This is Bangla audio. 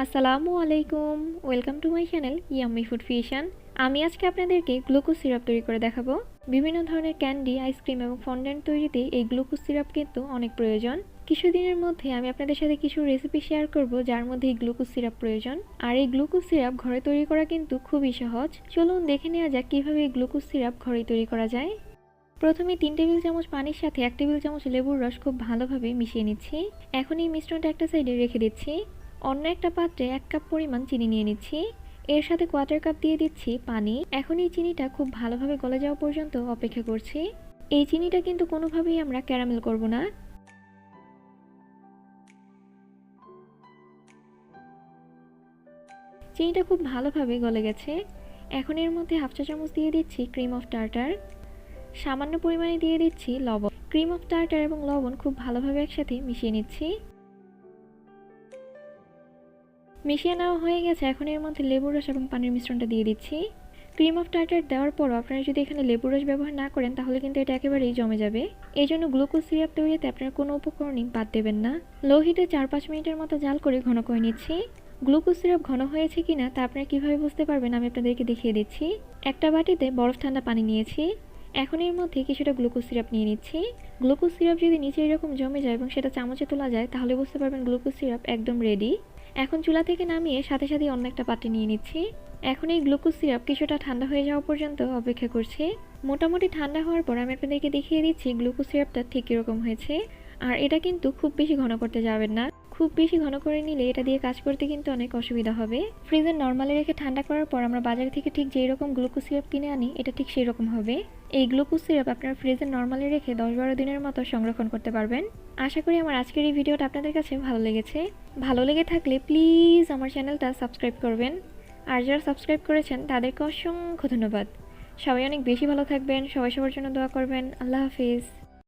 আসসালামু আলাইকুম, welcome to my channel yummy food fusion. আমি আজকে আপনাদেরকে গ্লুকোজ সিরাপ তৈরি করে দেখাবো। বিভিন্ন ধরনের ক্যান্ডি, আইসক্রিম এবং ফন্ডেন্ট তৈরিতে এই গ্লুকোজ সিরাপ কিন্তু অনেক প্রয়োজন। কিছুদিনের মধ্যে আমি আপনাদের সাথে কিছু রেসিপি শেয়ার করব যার মধ্যে এই গ্লুকোজ সিরাপ প্রয়োজন। আর এই গ্লুকোজ সিরাপ ঘরে তৈরি করা কিন্তু খুবই সহজ। চলুন দেখে নেওয়া যাক কিভাবে এই গ্লুকোজ সিরাপ ঘরে তৈরি করা যায়। প্রথমে 3 টেবিল চামচ পানির সাথে 1 টেবিল চামচ লেবুর রস খুব ভালোভাবে মিশিয়ে নিচ্ছি। এখন এই মিশ্রণটা একটা সাইডে রেখে দিচ্ছি। অন্য একটা পাত্রে 1 কাপ পরিমাণ চিনি নিয়ে নিচ্ছি। এর সাথে 1/4 কাপ দিয়ে দিচ্ছি পানি। এখন এই চিনিটা খুব ভালোভাবে গলে যাওয়া পর্যন্ত অপেক্ষা করছি। এই চিনিটা কিন্তু কোনোভাবেই আমরা ক্যারামেল করব না। চিনিটা খুব ভালোভাবে গলে গেছে। এখন এর মধ্যে 1/2 চা চামচ দিয়ে দিচ্ছি ক্রিম অফ টার্টার। সামান্য পরিমাণে দিয়ে দিচ্ছি লবণ। ক্রিম অফ টার্টার এবং লবণ খুব ভালোভাবে একসাথে মিশিয়ে নিচ্ছি। মিশিয়ে নেওয়া হয়ে গেছে। এখন এর মধ্যে লেবুর রস এবং পানির মিশ্রণটা দিয়ে দিচ্ছি। ক্রিম অফ টার্টার দেওয়ার পরও আপনারা যদি এখানে লেবুর রস ব্যবহার না করেন তাহলে কিন্তু এটা একেবারেই জমে যাবে। এই জন্য গ্লুকোজ সিরাপ তৈরিতে আপনারা কোনো উপকরণই বাদ দেবেন না। লো হিটে 4-5 মিনিটের মতো জাল করে ঘন করে নিচ্ছি। গ্লুকোজ সিরাপ ঘন হয়েছে কিনা তা আপনারা কিভাবে বুঝতে পারবেন আমি আপনাদেরকে দেখিয়ে দিচ্ছি। একটা বাটিতে বরফ ঠান্ডা পানি নিয়েছি। এখন এর মধ্যে কিছুটা গ্লুকোজ সিরাপ নিয়ে নিচ্ছি। গ্লুকোজ সিরাপ যদি নিচে এরকম জমে যায় এবং সেটা চামচে তোলা যায় তাহলে বুঝতে পারবেন গ্লুকোজ সিরাপ একদম রেডি। এখন চুলা থেকে নামিয়ে সাথে সাথে অন্য একটা পাত্রে নিয়ে নিচ্ছি। এখন এই গ্লুকোজ সিরাপ কিছুটা ঠান্ডা হয়ে যাওয়া পর্যন্ত অপেক্ষা করছি। মোটামুটি ঠান্ডা হওয়ার পর আমি আপনাদেরকে দেখিয়ে দিচ্ছি গ্লুকোজ সিরাপটা ঠিক কীরকম হয়েছে। আর এটা কিন্তু খুব বেশি ঘন করতে যাবেন না। খুব বেশি ঘন করে নিলে এটা দিয়ে কাজ করতে কিন্তু অনেক অসুবিধা হবে। ফ্রিজে নর্মালি রেখে ঠান্ডা করার পর আমরা বাজার থেকে ঠিক যেই রকম গ্লুকোজ সিরাপ কিনে আনি এটা ঠিক সেই রকম হবে। এই গ্লুকোজ সিরাপ আপনারা ফ্রিজে নর্মালি রেখে 10-12 দিনের মতো সংরক্ষণ করতে পারবেন। আশা করি আমার আজকের এই ভিডিওটা আপনাদের কাছে ভালো লেগেছে। ভালো লেগে থাকলে প্লিজ আমার চ্যানেলটা সাবস্ক্রাইব করবেন। আর যারা সাবস্ক্রাইব করেছেন তাদেরকে অসংখ্য ধন্যবাদ। সবাই অনেক বেশি ভালো থাকবেন। সবাই সবার জন্য দোয়া করবেন। আল্লাহ হাফিজ।